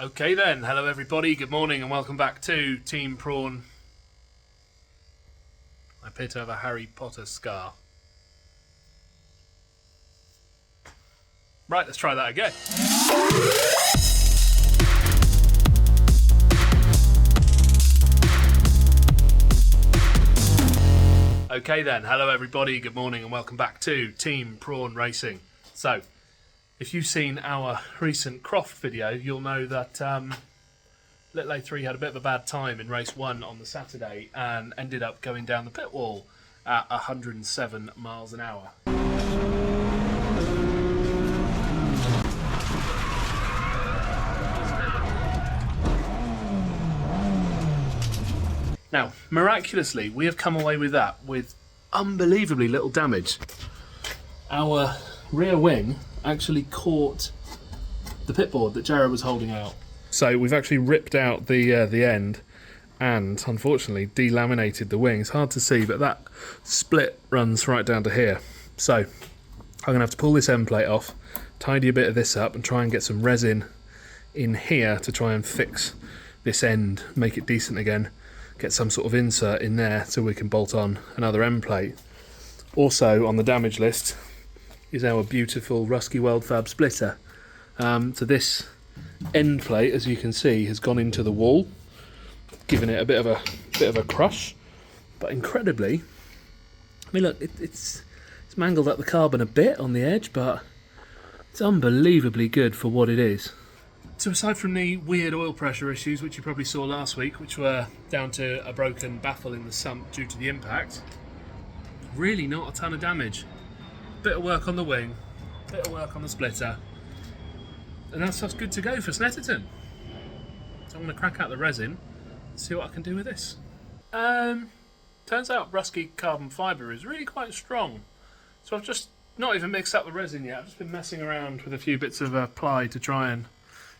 Okay then, hello everybody, good morning and welcome back to Team Prawn. I appear to have a Harry Potter scar. Right, let's try that again. Okay then, hello everybody, good morning and welcome back to Team Prawn Racing. So, if you've seen our recent Croft video, you'll know that Little A3 had a bit of a bad time in race 1 on the Saturday and ended up going down the pit wall at 107 miles an hour. Now, miraculously, we have come away with that with unbelievably little damage. Our rear wing actually caught the pit board that Jared was holding out. So we've actually ripped out the end and unfortunately delaminated the wing. It's hard to see, but that split runs right down to here. So I'm going to have to pull this end plate off, tidy a bit of this up and try and get some resin in here to try and fix this end, make it decent again, get some sort of insert in there so we can bolt on another end plate. Also on the damage list is our beautiful Rusky Weld Fab splitter. So this end plate, as you can see, has gone into the wall, giving it a bit of a crush. But incredibly, I mean, look, it's mangled up the carbon a bit on the edge, but it's unbelievably good for what it is. So aside from the weird oil pressure issues, which you probably saw last week, which were down to a broken baffle in the sump due to the impact, really not a ton of damage. Bit of work on the wing, bit of work on the splitter, and that's just good to go for Snetterton. So I'm going to crack out the resin and see what I can do with this. Turns out Rusky carbon fibre is really quite strong. So I've just not even mixed up the resin yet. I've just been messing around with a few bits of ply to try and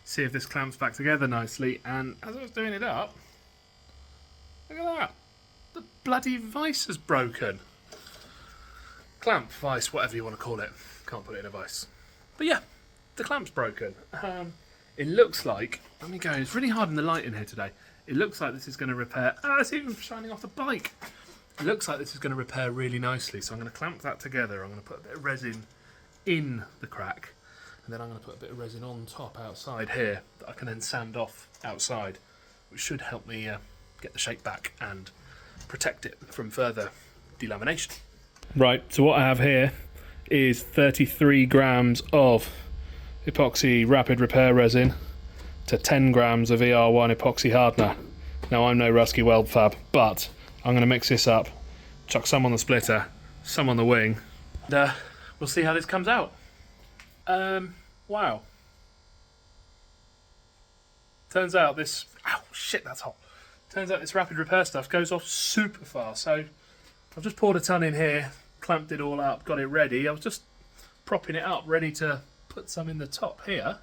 see if this clamps back together nicely. And as I was doing it up, look at that. The bloody vice is broken. Clamp, vice, whatever you want to call it. Can't put it in a vice. But yeah, the clamp's broken. It looks like, let me go, it's really hard in the light in here today. It looks like this is going to repair, it's even shining off the bike. It looks like this is going to repair really nicely. So I'm going to clamp that together. I'm going to put a bit of resin in the crack. And then I'm going to put a bit of resin on top outside here that I can then sand off outside, which should help me get the shape back and protect it from further delamination. Right, so what I have here is 33 grams of Epoxy rapid repair resin to 10 grams of ER1 epoxy hardener. Now I'm no Rusky Weld Fab, but I'm going to mix this up, chuck some on the splitter, some on the wing, and we'll see how this comes out. Wow. Turns out this, ow shit that's hot. Turns out this rapid repair stuff goes off super fast, so I've just poured a ton in here, clamped it all up, got it ready. I was just propping it up, ready to put some in the top here.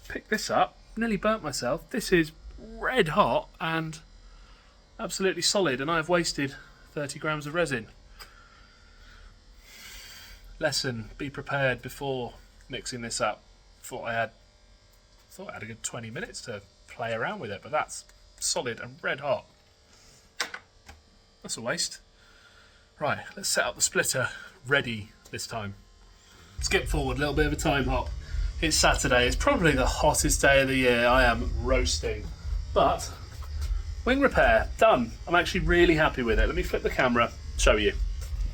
Pick this up, nearly burnt myself. This is red hot and absolutely solid, and I've wasted 30 grams of resin. Lesson, be prepared before mixing this up. Thought I had a good 20 minutes to play around with it, but that's solid and red hot. That's a waste. Right, let's set up the splitter ready this time. Skip forward, a little bit of a time hop. It's Saturday, it's probably the hottest day of the year. I am roasting. But, wing repair, done. I'm actually really happy with it. Let me flip the camera, show you.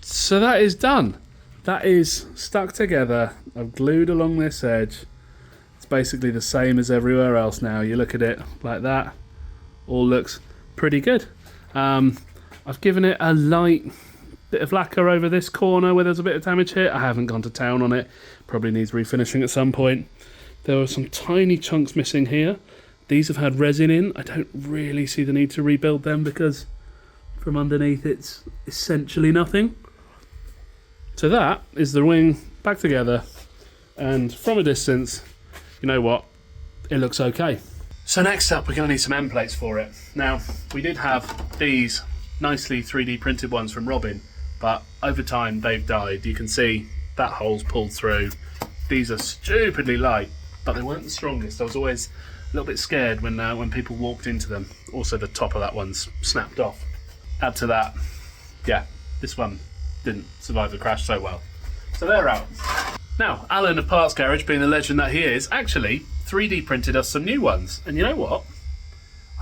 So that is done. That is stuck together. I've glued along this edge. It's basically the same as everywhere else now. You look at it like that, all looks pretty good. I've given it a light bit of lacquer over this corner where there's a bit of damage here. I haven't gone to town on it. Probably needs refinishing at some point. There are some tiny chunks missing here. These have had resin in. I don't really see the need to rebuild them because from underneath it's essentially nothing. So that is the wing back together, and from a distance, you know what, it looks okay. So next up we're going to need some end plates for it. Now, we did have these nicely 3D printed ones from Robin, but over time they've died. You can see that hole's pulled through. These are stupidly light. but they weren't the strongest. I was always a little bit scared when people walked into them. Also, the top of that one's snapped off. Add to that, yeah, this one didn't survive the crash so well. So they're out. Now, Alan of Parts Garage, being the legend that he is, actually 3D printed us some new ones. And you know what?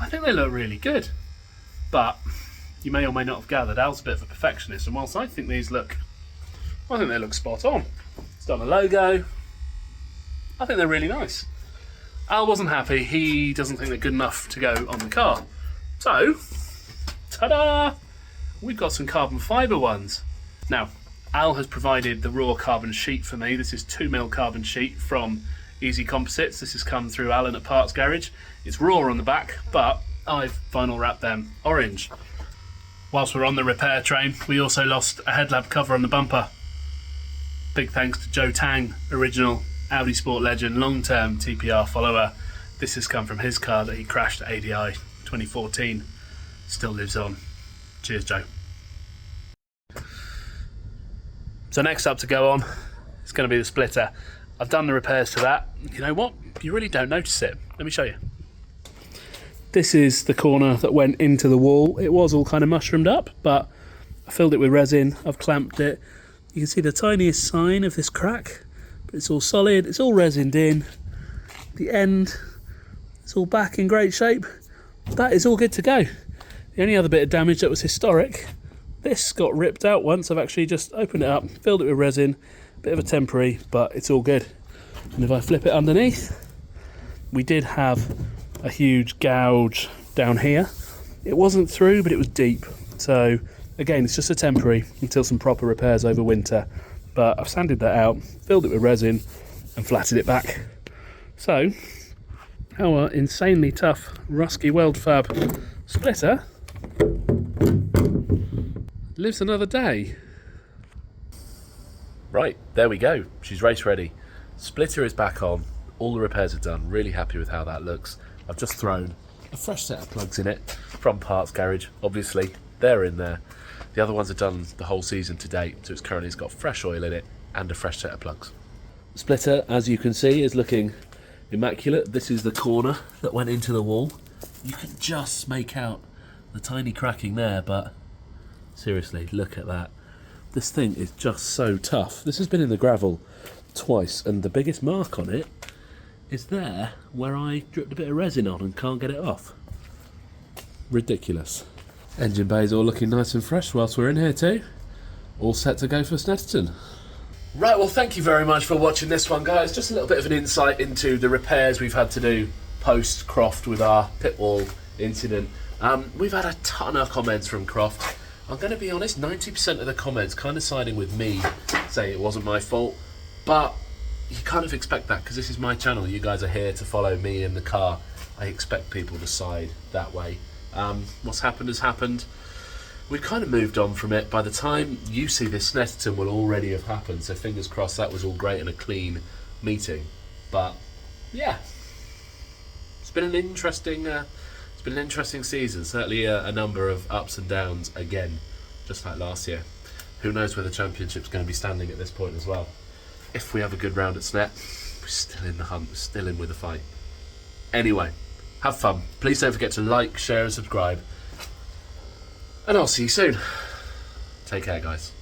I think they look really good. But you may or may not have gathered, Al's a bit of a perfectionist, and whilst I think they look spot on. It's got a logo. I think they're really nice. Al wasn't happy. He doesn't think they're good enough to go on the car. So, ta-da! We've got some carbon fibre ones. Now, Al has provided the raw carbon sheet for me. This is 2mm carbon sheet from Easy Composites. This has come through Alan at Parts Garage. It's raw on the back, but I've vinyl wrapped them orange. Whilst we're on the repair train, we also lost a headlamp cover on the bumper. Big thanks to Joe Tang, original Audi Sport legend, long-term TPR follower. This has come from his car that he crashed at ADI 2014. Still lives on. Cheers, Joe. So next up to go on, it's going to be the splitter. I've done the repairs to that. You know what? You really don't notice it. Let me show you. This is the corner that went into the wall. It was all kind of mushroomed up, but I filled it with resin. I've clamped it. You can see the tiniest sign of this crack, but it's all solid. It's all resined in. The end, it's all back in great shape. That is all good to go. The only other bit of damage that was historic, this got ripped out once. I've actually just opened it up, filled it with resin, bit of a temporary, but it's all good. And if I flip it underneath, we did have a huge gouge down here. It wasn't through, but it was deep. So again, it's just a temporary until some proper repairs over winter. But I've sanded that out, filled it with resin and flatted it back. So our insanely tough Rusky Weld Fab splitter lives another day. Right, there we go. She's race ready. Splitter is back on. All the repairs are done. Really happy with how that looks. I've just thrown a fresh set of plugs in it from Parts Garage. Obviously, they're in there. The other ones are done the whole season to date, so it's got fresh oil in it and a fresh set of plugs. Splitter, as you can see, is looking immaculate. This is the corner that went into the wall. You can just make out the tiny cracking there, but seriously, look at that. This thing is just so tough. This has been in the gravel twice, and the biggest mark on it is there where I dripped a bit of resin on and can't get it off. Ridiculous. Engine bay's all looking nice and fresh whilst we're in here too. All set to go for Snetterton. Right, well thank you very much for watching this one, guys. Just a little bit of an insight into the repairs we've had to do post Croft with our pit wall incident. We've had a ton of comments from Croft. I'm going to be honest, 90% of the comments kind of siding with me, saying it wasn't my fault, but you kind of expect that because this is my channel. You guys are here to follow me in the car. I expect people to side that way. What's happened has happened. We've kind of moved on from it. By the time you see this, Snetterton will already have happened, so fingers crossed that was all great and a clean meeting. But yeah, it's been an interesting season. Certainly a number of ups and downs again, just like last year. Who knows where the championship's going to be standing at this point as well. If we have a good round at Snet, we're still in the hunt, we're still in with the fight. Anyway, have fun. Please don't forget to like, share and subscribe. And I'll see you soon. Take care, guys.